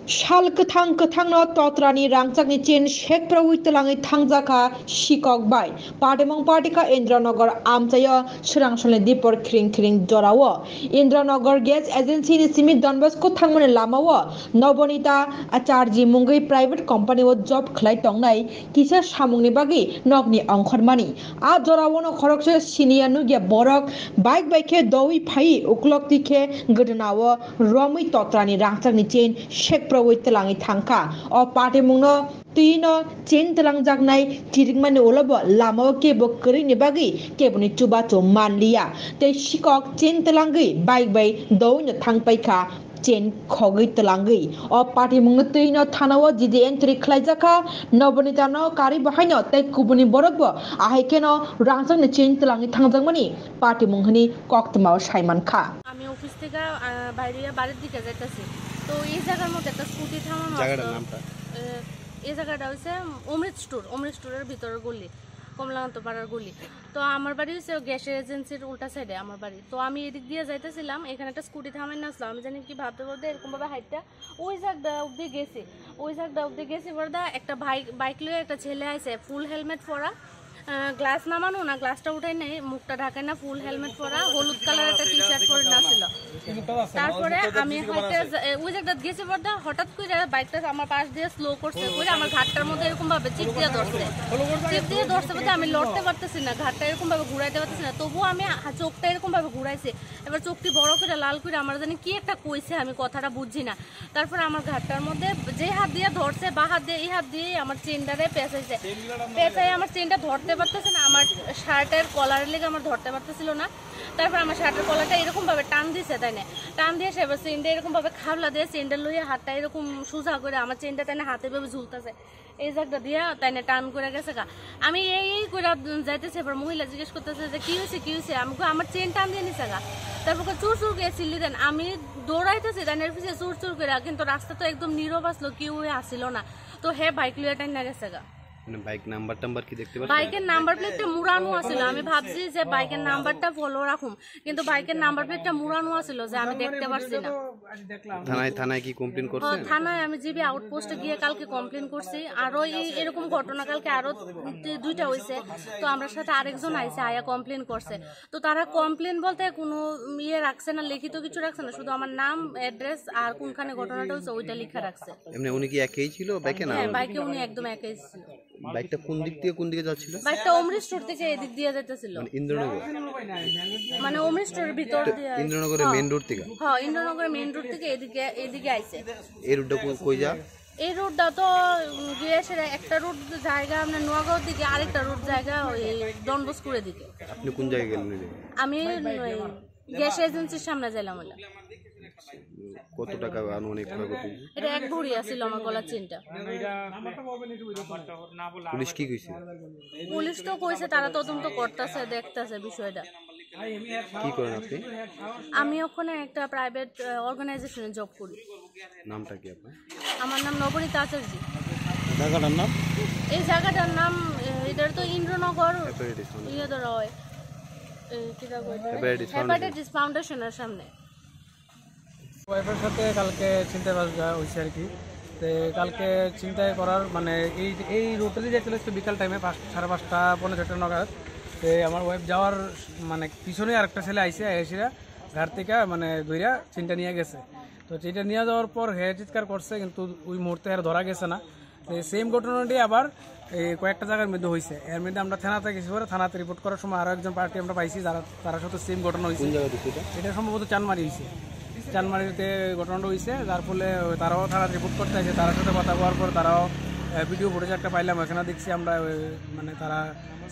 Shal Katang Katangno Totrani Rangchakni Chin Shek Prawitlangi Tangjaka Shikok Bai Partimong Partika Indranagar Amtaya Shrangshalin Dipor Kring Kring Dorawa Indranagar Gas Agency ni Simi Donbas ko Thangmane Lamawa Nobonita Acharji Mungai Private Company wo job khlai tongnai Kisa Samungni Bagi Nogni Angkhormani A Dorawono Khorokse Sinianu Gya Borok Bike Bike Dowi Phai Uklok Tikhe Gdnawa Romi Totrani Rangchakni Chin Shek Prawitlangi Thangka O Partimungno Tino Chin Talangjaknai Tirikmani Ulabo Lamawa Kebo Kring Bagi Keboni Chubato Manlia Te Shikok Chin Talangi Bike Bay Dowi Thangpaika Chen Khogi Talangi O Partimungno Tino Thanawa Jidi Entry Klaijaka Nobonitano Kari Bahaino Te Kubuni Borokbo Ahekeno Rangchakni Chin Talangi Thangjakmani Partimungni Koktmao Saiman Kha আমি office থেকে বাইরে বাড়ির দিকে যাইতেছি তো এই জায়গার মধ্যে একটা স্কুটি থামানো জায়গাটার নামটা এই জায়গাটা হচ্ছে অমৃত স্টোরের ভিতরের গলি কমলাকান্ত পাড়ার গলি তো আমার বাড়ি হচ্ছে গ্যাস এজেন্সির উল্টা সাইডে আমার বাড়ি তো আমি এদিক দিয়ে যাইতেছিলাম এখানে একটা স্কুটি থামাই না আসলাম আমি জানি কি ভাবতে ভাবতে এরকম ভাবে হাইটটা ওই জায়গাটা অব্দি গেছি বড়দা একটা বাইক লয়ে একটা ছেলে আইছে ফুল হেলমেট পরা গ্লাস নামানো না গ্লাসটা উঠাই নাই মুখটা ঢাকাই না ফুল হেলমেট পরা হলুদ কালার একটা টি শার্ট পরে নাছিল তারপরে আমি হয়তো ওই জায়গাটা গেছি বড়দা হঠাৎ করে বাইকটা আমার পাশ দিয়ে স্লো করছে করে আমার ঘাটটার মধ্যে এরকম ভাবে চিপ দিয়ে ধরছে বলতে আমি লড়তে পারতেছি না ঘাটটা এরকম ভাবে ঘুরাইতে পারতেছি না তবুও আমি চোখটা এরকম ভাবে ঘুরাইছি এবার চোখটি বড় করে লাল করে আমার জানি কি একটা কইছে আমি কথাটা বুঝছি না তারপরে আমার ঘাটটার মধ্যে যে হাত দিয়ে ধরছে বা হাত দিয়ে এই হাত দিয়ে আমার চেনটারে পেঁচাই আমার চেনটা ধরতে পারতেছে না আমার শার্টের কলারের লেগে আমার ধরতে পারতেছিল না তারপর আমার শার্টের কলারটা এরকম ভাবে টান দিছে তাই না টান দিয়ে সে এবার চেনটা এরকম ভাবে খাবলা দিয়ে চেনটা লইয়া হাতটা এরকম সোজা করে আমার চেনটা তাই না হাতে ভাবে ঝুলতেছে এই জায়গাটা দিয়া তাই না টান করে গেছে গা আমি এই করে যাইতেছি এবার মহিলা জিজ্ঞেস করতেছে যে কি হয়েছে আমার চেন টান দিয়ে নিছে গা তারপর চুর করে চিল্লি দেন আমি দৌড়াইতেছি তাই পিছিয়ে চুর করে কিন্তু রাস্তা তো একদম নীরব আসলো কেউ আসছিল না তো হে বাইক লইয়া টাইন না গেছে গা বাইক নাম্বার কি দেখতে পাচ্ছেন বাইকের নাম্বার প্লেটটা মুড়ানো আছিল আমি ভাবছি যে বাইকের নাম্বারটা ফলো রাখুম কিন্তু বাইকের নাম্বার প্লেটটা মুড়ানো আছিল যে আমি দেখতে পারছি না থানায় কি কমপ্লেইন করছেন থানায় আমি জিবি আউটপোস্টে গিয়ে কালকে কমপ্লেইন করছি আরো এরকম ঘটনা কালকে আরো দুইটা হইছে তো আমার সাথে আরেকজন আইছে আয়া কমপ্লেইন করছে তো তারা কমপ্লেইন বলতে কোনো ইয়ে রাখছে না লিখিত কিছু রাখছে না শুধু আমার নাম অ্যাড্রেস আর কোনখানে ঘটনাটা হইছে ওইটা লেখা রাখছে এমনি উনি কি একই ছিল বাইকে না হ্যাঁ বাইকে উনি একদম একই ছিল বাইকটা কোন দিকে যাচ্ছিল বাইকটা অমৃত স্টোর থেকে এদিক দিয়ে যাইতেছিল মানে ইন্দ্রনগর মানে অমৃত স্টোরের ভিতর দিয়ে ইন্দ্রনগরের মেইন রোড থেকে হ্যাঁ ইন্দ্রনগরের মেইন রোড থেকে এদিকে আইছে এই রোডটা কই যা এই রোডটা তো গিয়েছে একটা রোড জায়গা আমরা নোয়াগাঁওর দিকে আরেকটা রোড জায়গা ওই ডনবস্কুরের দিকে আপনি কোন জায়গায় গেলেন আমি গ্যাস এজেন্সির সামনে যাইলাম ওটা কত টাকা আনুমানিক ক্ষয়ক্ষতি এটা এক ভরি আছিল আমার গলার চেনটা পুলিশ কি কইছে পুলিশ তো কইছে তারা তদন্ত করতেছে দেখতেছে বিষয়টা কি করেন আপনি আমি ওখানে একটা প্রাইভেট অর্গানাইজেশনে জব করি নামটা কি আপনার আমার নাম নবনীতা আচার্য জায়গাটার নাম এই জায়গাটার নাম এটার তো ইন্দ্রনগর ইয়ে ধরা হয় হেপাটাইটিস ফাউন্ডেশনের সামনে ওয়াইফের সাথে কালকে ছিনতাইবাজ হয়েছে আর কি তো কালকে ছিনতাই করার মানে এই রুটে যাচ্ছিল বিকাল টাইমে 5:30 পৌনে 4টা নাগাদ তো আমার ওয়াইফ যাওয়ার মানে পিছনে আরেকটা ছেলে আইসে এসেরা ঘাট থেকে মানে দইরা চিনটা নিয়ে গেছে তো চিনটা নিয়ে যাওয়ার পর হে চিৎকার করছে কিন্তু ওই মুহূর্তে আর ধরা গেছে না তো সেম ঘটনাটি আবার কয়েকটা জায়গার মধ্যে হয়েছে এর মধ্যে আমরা থানাতে গেছি পরে থানাতে রিপোর্ট করার সময় আরও একজন পার্টি আমরা পাইছি তারা সাথে সেম ঘটনা হয়েছে এটা সম্ভবত চানমারি হয়েছে চানমারিতে ঘটনাটা হয়েছে যার ফলে তারাও থানা রিপোর্ট করতে আছে তার সাথে কথা বলার পর তারাও ভিডিও ফুটেজ একটা পাইলাম এখানে দেখছি আমরা মানে তারা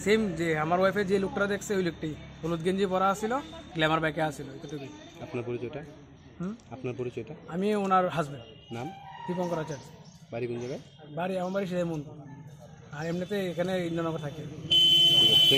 সেম যে আমার ওয়াইফের যে লোকটা দেখছে ওই লোকটি হলুদ গেঞ্জি পরা আসছিল গ্ল্যামার বাইকে আসছিল এতটুকুই আপনার পরিচয়টা আমি ওনার হাজব্যান্ড নাম দীপঙ্কর আচার্য বাড়ি কোন জায়গায় আমার বাড়ি সেমন আর এমনিতে এখানে ইন্দ্রনগর থাকে